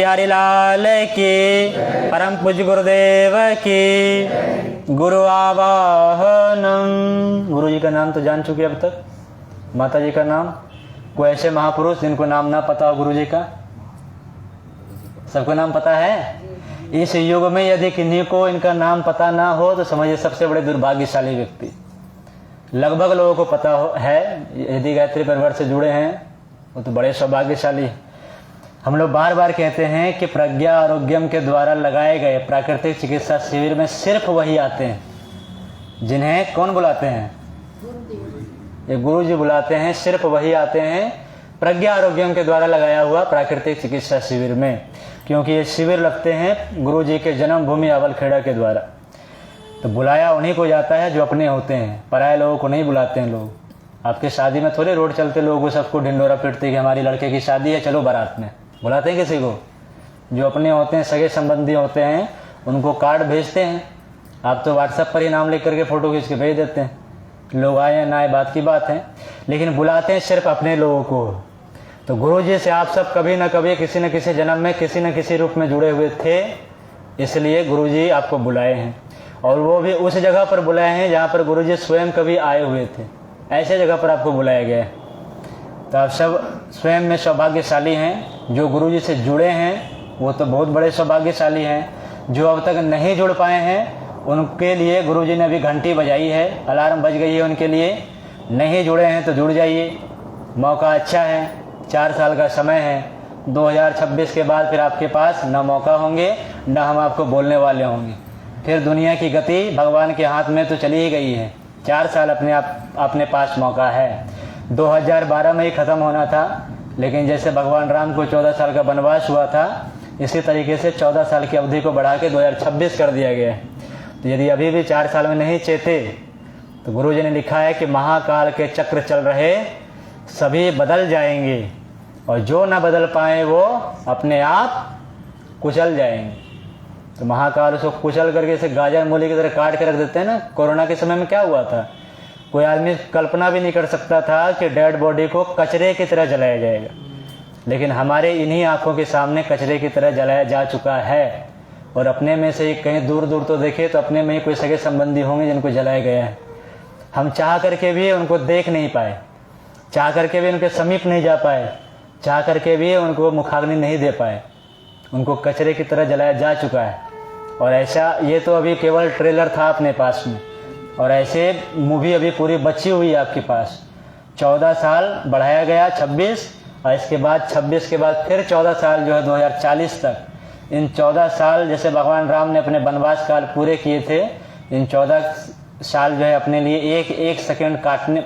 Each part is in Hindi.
हरि लाल की, परम पूज्य गुरुदेव की। गुरु आवाहनम। गुरु जी का नाम तो जान चुके अब तक। माता जी का नाम? कोई ऐसे महापुरुष जिनको नाम ना पता हो गुरु जी का? सबको नाम पता है? इस युग में यदि किन्हीं को इनका नाम पता ना हो तो समझिए सबसे बड़े दुर्भाग्यशाली व्यक्ति। लगभग लोगों को पता है, यदि गायत्री परिवार से जुड़े हैं वो तो बड़े सौभाग्यशाली। हम लोग बार बार कहते हैं कि प्रज्ञा आरोग्यम के द्वारा लगाए गए प्राकृतिक चिकित्सा शिविर में सिर्फ वही आते हैं जिन्हें कौन बुलाते हैं? ये गुरु जी बुलाते हैं। सिर्फ वही आते हैं प्रज्ञा आरोग्यम के द्वारा लगाया हुआ प्राकृतिक चिकित्सा शिविर में, क्योंकि ये शिविर लगते हैं गुरु जी के जन्मभूमि अवलखेड़ा के द्वारा। तो बुलाया उन्हीं को जाता है जो अपने होते हैं, पराये लोगों को नहीं बुलाते हैं लोग। आपके शादी में थोड़े रोड चलते लोगों सबको ढिंडोरा पीटते कि हमारी लड़के की शादी है चलो बारात में। बुलाते हैं किसी को? जो अपने होते हैं, सगे संबंधी होते हैं, उनको कार्ड भेजते हैं। आप तो व्हाट्सएप पर ही नाम लिख करके फ़ोटो खींच के भेज देते हैं, लोग आए या ना आए बात की बात है, लेकिन बुलाते हैं सिर्फ अपने लोगों को। तो गुरु जी से आप सब कभी ना कभी किसी न किसी जन्म में किसी न किसी रूप में जुड़े हुए थे, इसलिए गुरु जी आपको बुलाए हैं। और वो भी उस जगह पर बुलाए हैं जहाँ पर गुरु जी स्वयं कभी आए हुए थे। ऐसे जगह पर आपको बुलाया गया है। तो आप सब स्वयं में सौभाग्यशाली हैं। जो गुरु जी से जुड़े हैं वो तो बहुत बड़े सौभाग्यशाली हैं। जो अब तक नहीं जुड़ पाए हैं उनके लिए गुरु जी ने अभी घंटी बजाई है, अलार्म बज गई है उनके लिए। नहीं जुड़े हैं तो जुड़ जाइए, मौका अच्छा है। 4 साल का समय है। 2026 के बाद फिर आपके पास न मौका होंगे न हम आपको बोलने वाले होंगे। फिर दुनिया की गति भगवान के हाथ में तो चली ही गई है। 4 साल अपने पास मौका है। 2012 में ही ख़त्म होना था, लेकिन जैसे भगवान राम को 14 साल का वनवास हुआ था, इसी तरीके से 14 साल की अवधि को बढ़ा के 2026 कर दिया गया है। तो यदि अभी भी 4 साल में नहीं चेते तो गुरु जी ने लिखा है कि महाकाल के चक्र चल रहे, सभी बदल जाएंगे और जो ना बदल पाए वो अपने आप कुचल जाएंगे। तो महाकाल उसको कुचल करके इसे गाजर मूली की तरह काट के रख देते हैं ना। कोरोना के समय में क्या हुआ था? कोई आदमी कल्पना भी नहीं कर सकता था कि डेड बॉडी को कचरे की तरह जलाया जाएगा, लेकिन हमारे इन्हीं आंखों के सामने कचरे की तरह जलाया जा चुका है। और अपने में से कहीं दूर दूर तो देखे तो अपने में ही कोई सगे संबंधी होंगे जिनको जलाया गया है। हम चाह करके भी उनको देख नहीं पाए, चाह करके भी उनके समीप नहीं जा पाए, चाह करके भी उनको मुखाग्नि नहीं दे पाए। उनको कचरे की तरह जलाया जा चुका है। और ऐसा, ये तो अभी केवल ट्रेलर था अपने पास में, और ऐसे मूवी अभी पूरी बची हुई है आपके पास। 14 साल बढ़ाया गया 26, और इसके बाद 26 के बाद फिर 14 साल जो है 2040 तक। इन 14 साल जैसे भगवान राम ने अपने वनवास काल पूरे किए थे, इन 14 साल जो है अपने लिए एक एक सेकंड काटने।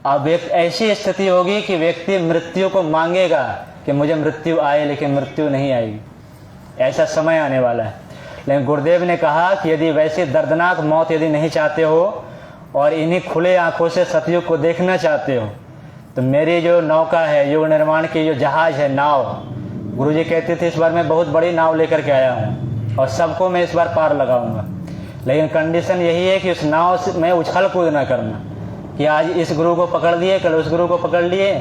अब एक ऐसी स्थिति होगी कि व्यक्ति मृत्यु को मांगेगा कि मुझे मृत्यु आए, लेकिन मृत्यु नहीं आएगी। ऐसा समय आने वाला है। लेकिन गुरुदेव ने कहा कि यदि वैसी दर्दनाक मौत यदि नहीं चाहते हो और इन्हीं खुले आंखों से सतयुग को देखना चाहते हो, तो मेरी जो नौका है, युग निर्माण की जो जहाज है, नाव, गुरुजी कहते थे इस बार मैं बहुत बड़ी नाव लेकर के आया हूँ और सबको मैं इस बार पार लगाऊंगा। लेकिन कंडीशन यही है कि उस नाव से मैं उछल कूद ना करना कि आज इस गुरु को पकड़ लिए, कल उस गुरु को पकड़ लिए,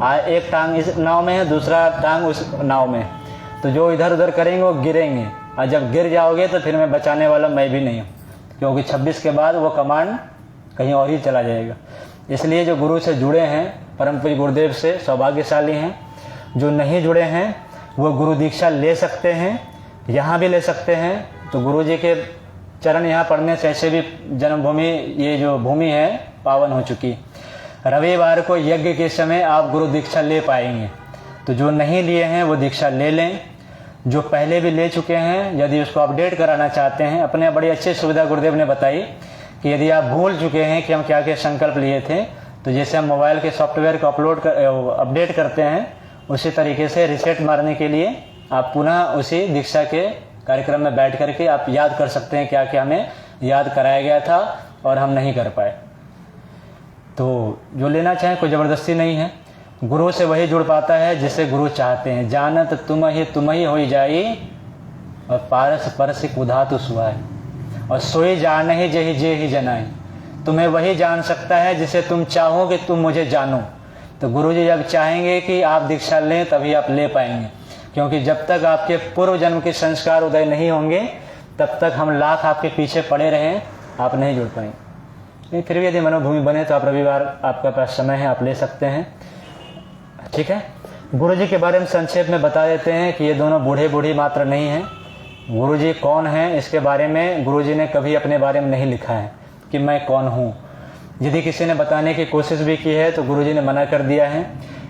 आज एक टांग इस नाव में है, दूसरा टांग उस नाव में, तो जो इधर उधर करेंगे वो गिरेंगे। और जब गिर जाओगे तो फिर मैं बचाने वाला मैं भी नहीं हूँ, क्योंकि 26 के बाद वो कमांड कहीं और ही चला जाएगा। इसलिए जो गुरु से जुड़े हैं, परम पूज्य गुरुदेव से, सौभाग्यशाली हैं। जो नहीं जुड़े हैं वो गुरु दीक्षा ले सकते हैं, यहाँ भी ले सकते हैं। तो गुरु जी के चरण यहाँ पढ़ने से ऐसे भी जन्मभूमि, ये जो भूमि है, पावन हो चुकी। रविवार को यज्ञ के समय आप गुरु दीक्षा ले पाएंगे। तो जो नहीं लिए हैं वो दीक्षा ले लें। जो पहले भी ले चुके हैं, यदि उसको अपडेट कराना चाहते हैं, अपने बड़ी अच्छी सुविधा गुरुदेव ने बताई कि यदि आप भूल चुके हैं कि हम क्या क्या संकल्प लिए थे, तो जैसे हम मोबाइल के सॉफ्टवेयर को अपडेट करते हैं, उसी तरीके से रिसेट मारने के लिए आप पुनः उसी दीक्षा के कार्यक्रम में बैठ करके आप याद कर सकते हैं क्या क्या हमें याद कराया गया था और हम नहीं कर पाए। तो जो लेना चाहें, कोई ज़बरदस्ती नहीं है। गुरु से वही जुड़ पाता है जिसे गुरु चाहते हैं। जानत तुम ही हो जाई और पारस परस कुधा तो सुहाय, और सोई जान ही जे ही जनाई। तुम्हें वही जान सकता है जिसे तुम चाहो कि तुम मुझे जानो। तो गुरु जी जब चाहेंगे कि आप दीक्षा लें तभी आप ले पाएंगे। क्योंकि जब तक आपके पूर्व जन्म के संस्कार उदय नहीं होंगे तब तक हम लाख आपके पीछे पड़े रहें, आप नहीं जुड़ पाएंगे। नहीं, फिर भी यदि मनोभूमि बने तो आप रविवार आपका पास समय है, आप ले सकते हैं। ठीक है, गुरु जी के बारे में संक्षेप में बता देते हैं कि ये दोनों बूढ़े बूढ़ी मात्र नहीं हैं। गुरु जी कौन हैं इसके बारे में गुरु जी ने कभी अपने बारे में नहीं लिखा है कि मैं कौन हूँ। यदि किसी ने बताने की कोशिश भी की है तो गुरु जी ने मना कर दिया है।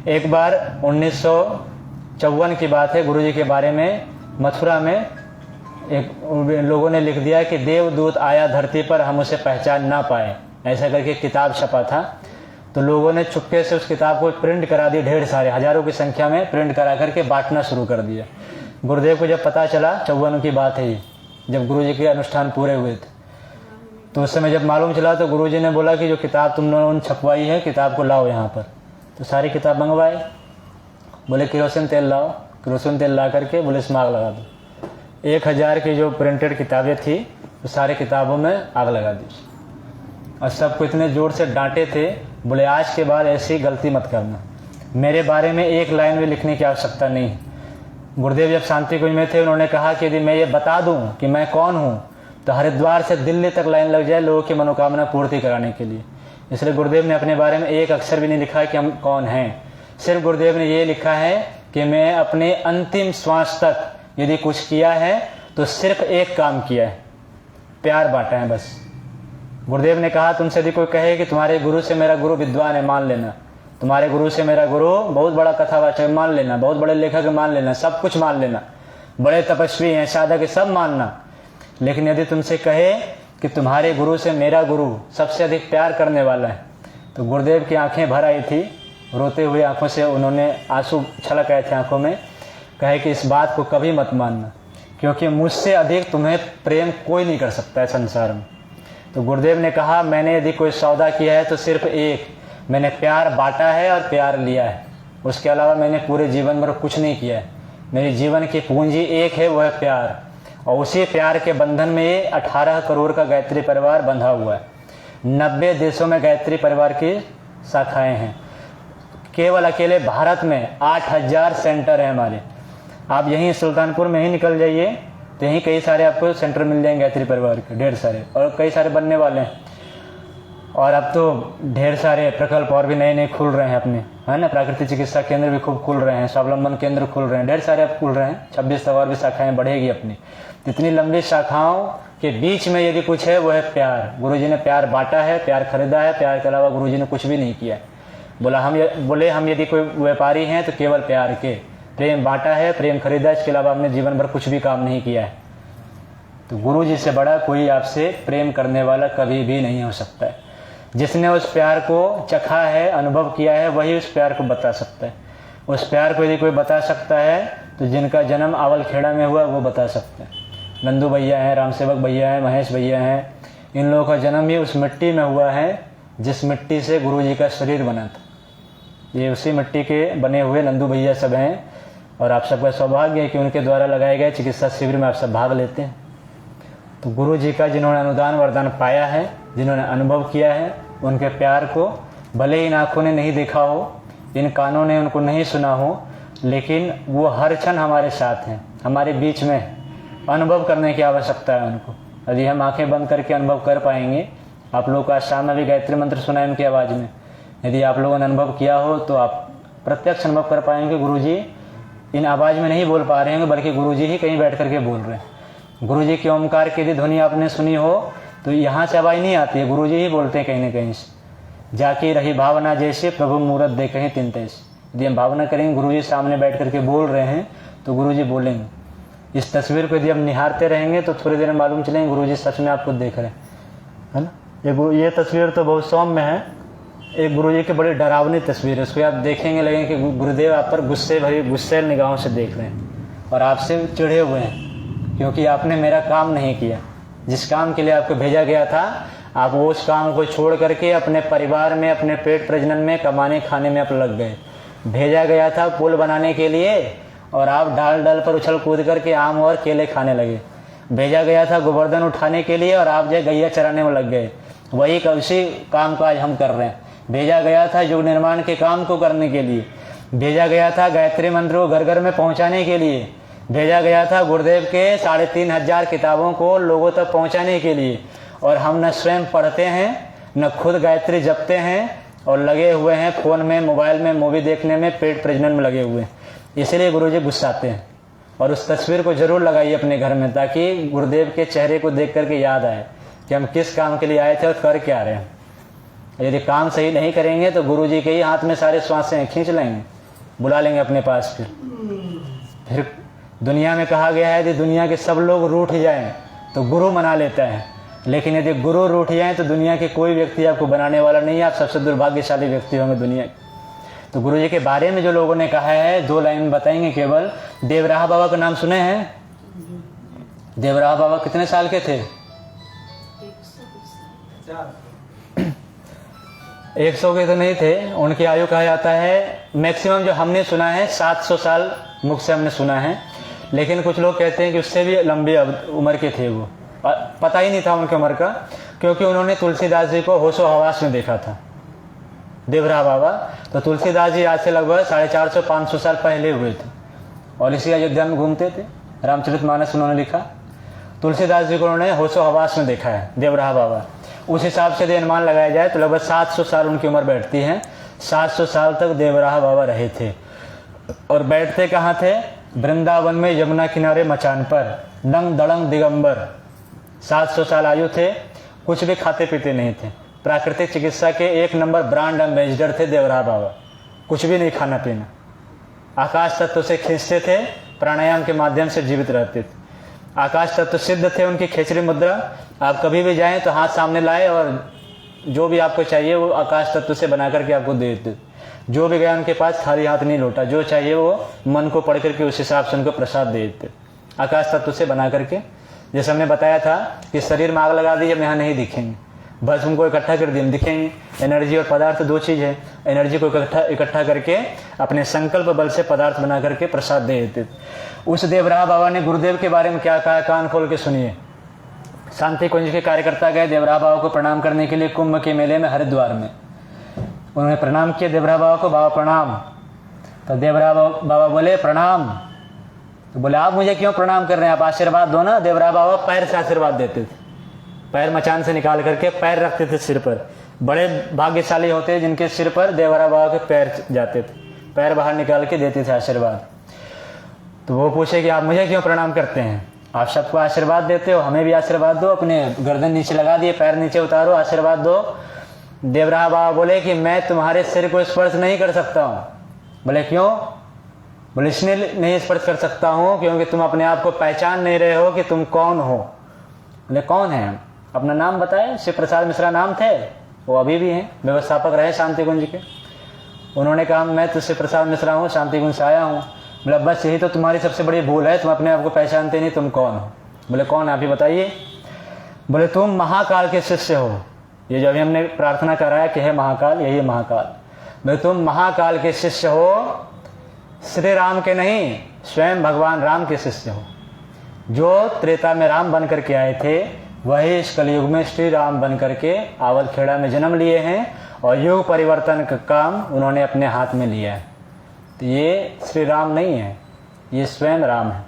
एक बार 1954 की बात है, गुरु जी के बारे में मथुरा में एक लोगों ने लिख दिया कि देवदूत आया धरती पर, हम उसे पहचान ना पाए, ऐसा करके किताब छपा था। तो लोगों ने चुपके से उस किताब को प्रिंट करा दी, ढेर सारे हजारों की संख्या में प्रिंट करा करके बांटना शुरू कर दिया। गुरुदेव को जब पता चला, 54 की बात है ये, जब गुरु जी के अनुष्ठान पूरे हुए थे, तो उस समय जब मालूम चला तो गुरु जी ने बोला कि जो किताब तुम लोगों ने छपवाई है, किताब को लाओ यहाँ पर। तो सारी किताब मंगवाए, बोले केरोसिन तेल लाओ। केरोसिन तेल ला करके बोले इसमें आग लगा दो। 1000 की जो प्रिंटेड किताबें थी तो सारी किताबों में आग लगा दी। और सबको इतने जोर से डांटे थे, बोले आज के बाद ऐसी गलती मत करना, मेरे बारे में एक लाइन भी लिखने की आवश्यकता नहीं। गुरुदेव जब शांति कुंज में थे उन्होंने कहा कि यदि मैं ये बता दूं कि मैं कौन हूं तो हरिद्वार से दिल्ली तक लाइन लग जाए लोगों की मनोकामना पूर्ति कराने के लिए। इसलिए गुरुदेव ने अपने बारे में एक अक्षर भी नहीं लिखा कि हम कौन हैं। सिर्फ गुरुदेव ने ये लिखा है कि मैं अपने अंतिम श्वास तक यदि कुछ किया है तो सिर्फ एक काम किया है, प्यार बांटा है बस। गुरुदेव ने कहा तुमसे यदि कोई कहे कि तुम्हारे गुरु से मेरा गुरु विद्वान है, मान लेना। तुम्हारे गुरु से मेरा गुरु बहुत बड़ा कथावाचक, मान लेना। बहुत बड़े लेखक, मान लेना। सब कुछ मान लेना। बड़े तपस्वी हैं, साधक है, सब मानना। लेकिन यदि तुमसे कहे कि तुम्हारे गुरु से मेरा गुरु सबसे अधिक प्यार करने वाला है, तो गुरुदेव की आंखें भर आई थी, रोते हुए आंखों से उन्होंने आंसू छलक आए थे आंखों में। कहे कि इस बात को कभी मत मानना, क्योंकि मुझसे अधिक तुम्हें प्रेम कोई नहीं कर सकता है संसार में। तो गुरुदेव ने कहा मैंने यदि कोई सौदा किया है तो सिर्फ एक, मैंने प्यार बांटा है और प्यार लिया है। उसके अलावा मैंने पूरे जीवन भर कुछ नहीं किया है। मेरे जीवन की पूंजी एक है, वह है प्यार। और उसी प्यार के बंधन में ये 18 करोड़ का गायत्री परिवार बंधा हुआ है। 90 देशों में गायत्री परिवार की शाखाएं हैं। केवल अकेले भारत में 8000 सेंटर है हमारे। आप यहीं सुल्तानपुर में ही निकल जाइए तो यहीं कई सारे आपको सेंटर मिल जाएंगे गायत्री परिवार के, ढेर सारे, और कई सारे बनने वाले हैं। और अब तो ढेर सारे प्रकल्प और भी नए नए खुल रहे हैं अपने, है ना। प्राकृतिक चिकित्सा केंद्र भी खूब खुल रहे हैं, स्वावलंबन केंद्र खुल रहे हैं, ढेर सारे अब खुल रहे हैं। 26 तक और भी शाखाएं बढ़ेगी अपनी। इतनी लंबी शाखाओं के बीच में यदि कुछ है वो है प्यार। गुरुजी ने प्यार बांटा है, प्यार खरीदा है। प्यार के अलावा गुरुजी ने कुछ भी नहीं किया। बोले हम यदि कोई व्यापारी हैं तो केवल प्यार के, प्रेम बांटा है, प्रेम खरीदा, इसके अलावा हमने जीवन भर कुछ भी काम नहीं किया है। तो गुरु जी से बड़ा कोई आपसे प्रेम करने वाला कभी भी नहीं हो सकता है। जिसने उस प्यार को चखा है, अनुभव किया है, वही उस प्यार को बता सकता है। उस प्यार को यदि कोई बता सकता है तो जिनका जन्म आवलखेड़ा में हुआ वो बता सकते हैं। नंदू भैया हैं, रामसेवक भैया हैं, महेश भैया हैं। इन लोगों का जन्म ही उस मिट्टी में हुआ है जिस मिट्टी से गुरु जी का शरीर बना था। ये उसी मिट्टी के बने हुए नंदू भैया सब हैं। और आप सबका सौभाग्य है कि उनके द्वारा लगाए गए चिकित्सा शिविर में आप सब भाग लेते हैं। तो गुरु जी का जिन्होंने अनुदान वरदान पाया है, जिन्होंने अनुभव किया है, उनके प्यार को भले इन आँखों ने नहीं देखा हो, इन कानों ने उनको नहीं सुना हो, लेकिन वो हर क्षण हमारे साथ हैं, हमारे बीच में। अनुभव करने की आवश्यकता है उनको। यदि हम आंखें बंद करके अनुभव कर पाएंगे, आप लोगों का शाम में भी गायत्री मंत्र सुना है उनकी आवाज़ में, यदि आप लोगों ने अनुभव किया हो तो आप प्रत्यक्ष अनुभव कर पाएंगे गुरुजी इन आवाज़ में नहीं बोल पा रहे हैं, बल्कि गुरुजी ही कहीं बैठ करके बोल रहे हैं। गुरुजी के ओमकार की यदि ध्वनि आपने सुनी हो तो यहाँ से आवाज़ नहीं आती है, गुरुजी ही बोलते हैं कहीं ना कहीं से। जाकी रही भावना जैसे प्रभु मूरत देखे हैं तिन तैसे। यदि हम भावना करेंगे गुरुजी सामने बैठ करके बोल रहे हैं तो गुरुजी बोलेंगे। इस तस्वीर को यदि हम निहारते रहेंगे तो थोड़ी देर में मालूम चलेंगे गुरुजी सच में आपको देख रहे हैं, है ना। ये तस्वीर तो बहुत सौम्य है। एक गुरुजी की बड़ी डरावनी तस्वीर है। उसको आप देखेंगे लगेंगे कि गुरुदेव आप पर गुस्से निगाहों से देख रहे हैं और आपसे चिढ़े हुए हैं, क्योंकि आपने मेरा काम नहीं किया। जिस काम के लिए आपको भेजा गया था, आप वो उस काम को छोड़ करके अपने परिवार में, अपने पेट प्रजनन में, कमाने खाने में आप लग गए। भेजा गया था पुल बनाने के लिए और आप डाल डाल पर उछल कूद करके आम और केले खाने लगे। भेजा गया था गोवर्धन उठाने के लिए और आप जो गैया चराने में लग गए। उसी काम को आज हम कर रहे हैं। भेजा गया था युग निर्माण के काम को करने के लिए, भेजा गया था गायत्री मंत्र को घर घर में पहुंचाने के लिए, भेजा गया था गुरुदेव के 3500 किताबों को लोगों तक पहुंचाने के लिए, और हम न स्वयं पढ़ते हैं न खुद गायत्री जपते हैं और लगे हुए हैं फ़ोन में, मोबाइल में, मूवी देखने में, पेट प्रजनन में लगे हुए हैं। इसलिए गुरुजी गुस्साते हैं। और उस तस्वीर को जरूर लगाइए अपने घर में, ताकि गुरुदेव के चेहरे को देख करके याद आए कि हम किस काम के लिए आए थे और कर क्या रहे हैं। यदि काम सही नहीं करेंगे तो गुरुजी के ही हाथ में सारे श्वासें हैं, खींच लेंगे, बुला लेंगे अपने पास। फिर दुनिया में कहा गया है यदि दुनिया के सब लोग रूठ जाएं तो गुरु मना लेता है, लेकिन यदि गुरु रूठ जाएं तो दुनिया के कोई व्यक्ति आपको बनाने वाला नहीं है। आप सबसे दुर्भाग्यशाली व्यक्ति होंगे दुनिया के। तो गुरु जी के बारे में जो लोगों ने कहा है 2 लाइन बताएंगे केवल। देवराहा बाबा का नाम सुने हैं? देवराहा बाबा कितने साल के थे? 100 के तो नहीं थे। उनकी आयु कहा जाता है मैक्सिमम जो हमने सुना है 700 साल मुख से हमने सुना है, लेकिन कुछ लोग कहते हैं कि उससे भी लंबी उम्र के थे वो। पता ही नहीं था उनकी उम्र का, क्योंकि उन्होंने तुलसीदास जी को होशो हवास में देखा था, देवराहा बाबा। तो तुलसीदास जी आज से लगभग 450-500 साल पहले हुए थे और इसी अयोध्या में घूमते थे। रामचरितमानस उन्होंने लिखा, तुलसीदास जी को उन्होंने होशो हवास में देखा है देवराहा बाबा। उस हिसाब से यदि अनुमान लगाया जाए तो लगभग 700 साल उनकी उम्र बैठती है। 700 साल तक देवराहा बाबा रहे थे। और बैठते कहाँ थे? वृंदावन में यमुना किनारे मचान पर, नंग दड़ंग दिगंबर। 700 साल आयु थे, कुछ भी खाते पीते नहीं थे। प्राकृतिक चिकित्सा के 1 नंबर ब्रांड एम्बेसडर थे देवराहा बाबा। कुछ भी नहीं खाना पीना, आकाश तत्व से खींचते थे, प्राणायाम के माध्यम से जीवित रहते थे। आकाश तत्व सिद्ध थे उनकी खेचरी मुद्रा। आप कभी भी जाएं तो हाथ सामने लाए और जो भी आपको चाहिए वो आकाश तत्व से बना करके आपको दे देते। जो भी गया उनके पास खाली हाथ नहीं लौटा, जो चाहिए वो मन को पढ़ करके उस हिसाब से उनको प्रसाद दे देते आकाश तत्व से बना करके। जैसे हमने बताया था कि शरीर में आग लगा दी, हम यहाँ नहीं दिखेंगे, बस उनको इकट्ठा कर दिए हम दिखेंगे। एनर्जी और पदार्थ 2 चीज़ है। एनर्जी को इकट्ठा करके अपने संकल्प बल से पदार्थ बना करके प्रसाद दे देते। उस देवराहा बाबा ने गुरुदेव के बारे में क्या कहा, कान खोल के सुनिए। शांति कुंज के कार्यकर्ता गए देवराहा बाबा को प्रणाम करने के लिए कुंभ के मेले में हरिद्वार में। उन्होंने प्रणाम किया देवराहा बाबा को, बाबा प्रणाम। तो देवराहा बाबा बोले प्रणाम। तो बोले आप मुझे क्यों प्रणाम कर रहे हैं, आप आशीर्वाद दो ना। देवराहा बाबा पैर से आशीर्वाद देते थे, पैर मचान से निकाल करके पैर रखते थे सिर पर। बड़े भाग्यशाली होते जिनके सिर पर देवराहा बाबा के पैर जाते थे, पैर बाहर निकाल के देते थे आशीर्वाद। तो वो पूछे कि आप मुझे क्यों प्रणाम करते हैं, आप सबको आशीर्वाद देते हो, हमें भी आशीर्वाद दो। अपने गर्दन नीचे लगा दिए, पैर नीचे उतारो, आशीर्वाद दो। देवराहा बाबा बोले कि मैं तुम्हारे सिर को स्पर्श नहीं कर सकता हूँ। बोले क्यों? बोले इसलिए नहीं स्पर्श कर सकता हूँ क्योंकि तुम अपने आप को पहचान नहीं रहे हो कि तुम कौन हो। बोले कौन है? अपना नाम बताए। शिव प्रसाद मिश्रा नाम थे, वो अभी भी हैं, व्यवस्थापक रहे शांति कुंज के। उन्होंने कहा मैं तो शिव प्रसाद मिश्रा हूँ, शांति कुंज से आया हूँ। बोला बस यही तो तुम्हारी सबसे बड़ी भूल है, तुम अपने आप को पहचानते नहीं, तुम कौन हो। बोले कौन आप ही बताइए। बोले तुम महाकाल के शिष्य हो। ये जो अभी हमने प्रार्थना कराया कि है महाकाल, यही है महाकाल। बोले तुम महाकाल के शिष्य हो, श्री राम के नहीं, स्वयं भगवान राम के शिष्य हो। जो त्रेता में राम बन करके आए थे वही इस कलयुग में श्री राम बन करके आवलखेड़ा में जन्म लिए हैं और युग परिवर्तन का काम उन्होंने अपने हाथ में लिया है। तो ये श्री राम नहीं है, ये स्वयं राम है।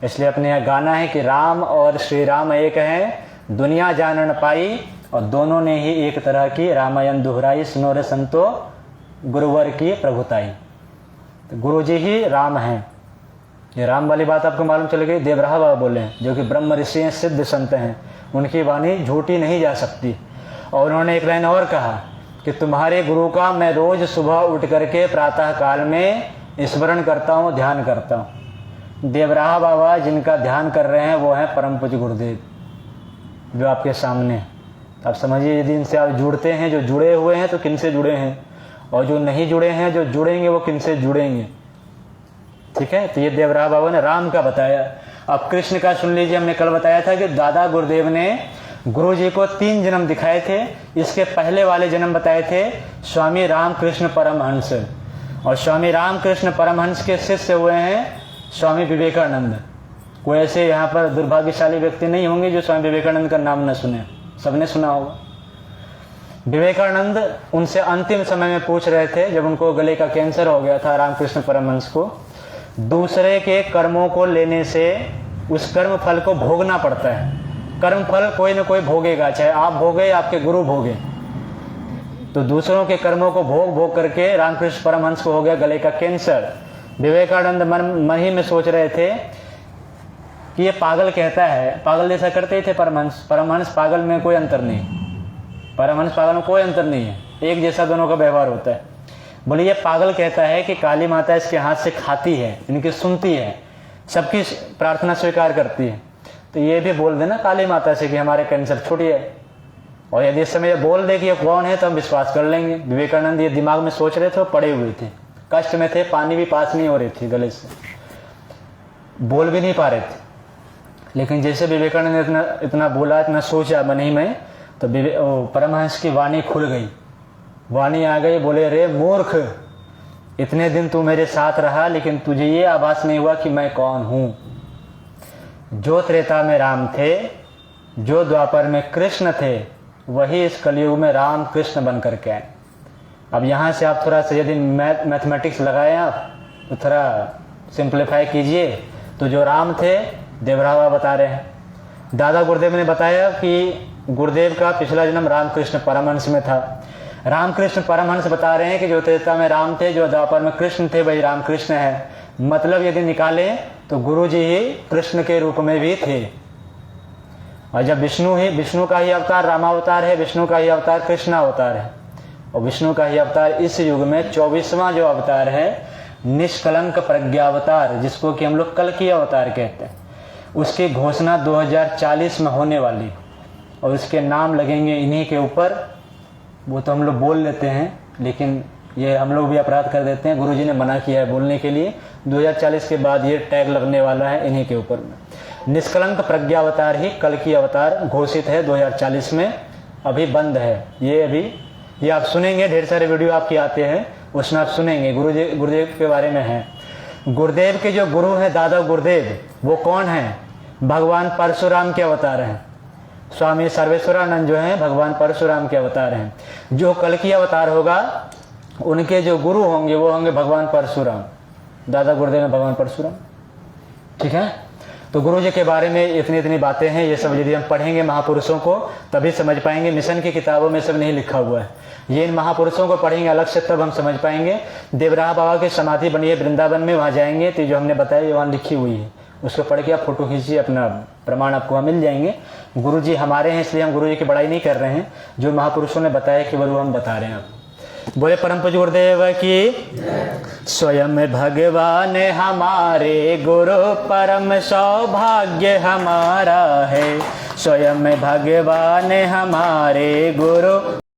इसलिए अपने यहाँ गाना है कि राम और श्री राम एक हैं, दुनिया जानन पाई, और दोनों ने ही एक तरह की रामायण दोहराई, सुनो रे संतो गुरुवर की प्रभुताई। तो गुरु जी ही राम हैं। ये राम वाली बात आपको मालूम चल गई। देवराहा बाबा बोले हैं जो कि ब्रह्म ऋषि हैं, सिद्ध संत हैं, उनकी वाणी झूठी नहीं जा सकती। और उन्होंने एक लाइन और कहा कि तुम्हारे गुरु का मैं रोज सुबह उठ करके प्रातः काल में स्मरण करता हूँ, ध्यान करता हूँ। देवराहा बाबा जिनका ध्यान कर रहे हैं वो हैं परम पूज्य गुरुदेव जो आपके सामने। आप समझिए यदि इनसे आप जुड़ते हैं, जो जुड़े हुए हैं तो किन से जुड़े हैं, और जो नहीं जुड़े हैं, जो जुड़ेंगे वो किन से जुड़ेंगे। ठीक है, तो ये देवराहा बाबा ने राम का बताया। अब कृष्ण का सुन लीजिए। हमने कल बताया था कि दादा गुरुदेव ने गुरु जी को 3 जन्म दिखाए थे। इसके पहले वाले जन्म बताए थे स्वामी रामकृष्ण परमहंस, और स्वामी रामकृष्ण परमहंस के शिष्य हुए हैं स्वामी विवेकानंद। कोई ऐसे यहाँ पर दुर्भाग्यशाली व्यक्ति नहीं होंगे जो स्वामी विवेकानंद का नाम न सुने, सबने सुना होगा। विवेकानंद उनसे अंतिम समय में पूछ रहे थे, जब उनको गले का कैंसर हो गया था रामकृष्ण परमहंस को, दूसरे के कर्मों को लेने से उस कर्म फल को भोगना पड़ता है। कर्म फल कोई ना कोई भोगेगा, चाहे आप भोगे आपके गुरु भोगे। तो दूसरों के कर्मों को भोग भोग करके रामकृष्ण परमहंस को हो गया गले का कैंसर। विवेकानंद मन ही में सोच रहे थे कि ये पागल कहता है, पागल जैसा करते ही थे परमहंस। परमहंस पागल में कोई अंतर नहीं, परमहंस पागल में कोई अंतर नहीं है, एक जैसा दोनों का व्यवहार होता है। बोले ये पागल कहता है कि काली माता इसके हाथ से खाती है, इनकी सुनती है, सबकी प्रार्थना स्वीकार करती है, तो ये भी बोल देना काली माता से कि हमारे कैंसर छूटिए। और यदि इस समय ये बोल दे कि ये कौन है तो हम विश्वास कर लेंगे। विवेकानंद ये दिमाग में सोच रहे थे, वो पड़े हुए थे, कष्ट में थे, पानी भी पास नहीं हो रही थी गले से, बोल भी नहीं पा रहे थे। लेकिन जैसे विवेकानंद ने इतना बोला, इतना सोचा मन ही में, तो परमहंस की वाणी खुल गई, वाणी आ गई। बोले रे मूर्ख, इतने दिन तू मेरे साथ रहा लेकिन तुझे ये आभास नहीं हुआ कि मैं कौन हूं। जो त्रेता में राम थे, जो द्वापर में कृष्ण थे, वही इस कलयुग में राम कृष्ण बन करके आए। अब यहाँ से आप थोड़ा सा यदि मैथमेटिक्स लगाए आप तो थोड़ा सिंप्लीफाई कीजिए, तो जो राम थे देवरा बाबा बता रहे हैं। दादा गुरुदेव ने बताया कि गुरुदेव का पिछला जन्म रामकृष्ण परमहंस में था। रामकृष्ण परमहंस बता रहे हैं कि जो त्रेता में राम थे, जो द्वापर में कृष्ण थे, वही रामकृष्ण है। मतलब यदि निकालें तो गुरु जी ही कृष्ण के रूप में भी थे। और जब विष्णु का ही अवतार रामावतार है, विष्णु का ही अवतार कृष्ण अवतार है, और विष्णु का ही अवतार इस युग में 24वां जो अवतार है, निष्कलंक प्रज्ञावतार, जिसको कि हम लोग कल्कि अवतार कहते हैं, उसकी घोषणा 2040 में होने वाली, और उसके नाम लगेंगे इन्हीं के ऊपर। वो तो हम लोग बोल लेते हैं, लेकिन ये हम लोग भी अपराध कर देते हैं, गुरुजी ने मना किया है बोलने के लिए। 2040 के बाद ये टैग लगने वाला है इन्हीं के ऊपर। निष्कलंक प्रज्ञावतार ही कल्कि अवतार घोषित है 2040 में, अभी बंद है ये आप सुनेंगे, ढेर सारे वीडियो आपके आते हैं, उसमें आप सुनेंगे गुरुदेव के बारे में है। गुरुदेव के जो गुरु हैं दादा गुरुदेव, वो कौन है? भगवान परशुराम के अवतार हैं। स्वामी सर्वेश्वरानंद जो हैं भगवान परशुराम के अवतार हैं। जो कल्कि अवतार होगा उनके जो गुरु होंगे वो होंगे भगवान परशुराम। दादा गुरुदेव में भगवान परशुराम, ठीक है। तो गुरु जी के बारे में इतनी बातें हैं, ये सब यदि हम पढ़ेंगे महापुरुषों को तभी समझ पाएंगे। मिशन की किताबों में सब नहीं लिखा हुआ है, ये इन महापुरुषों को पढ़ेंगे अलग से, तब हम समझ पाएंगे। देवराह बाबा की समाधि बनी है वृंदावन में, वहाँ जाएंगे तो जो हमने बताया वहाँ लिखी हुई है, उसको पढ़ के आप फोटो खींचिए, अपना प्रमाण आपको वहाँ मिल जाएंगे। गुरु जी हमारे हैं, इसलिए हम गुरु जी की बड़ाई नहीं कर रहे हैं, जो महापुरुषों ने बताया कि वो हम बता रहे हैं आप। बोले परम पूज्य गुरुदेव की। स्वयं भगवान हमारे गुरु, परम सौभाग्य हमारा है। स्वयं भगवान हमारे गुरु।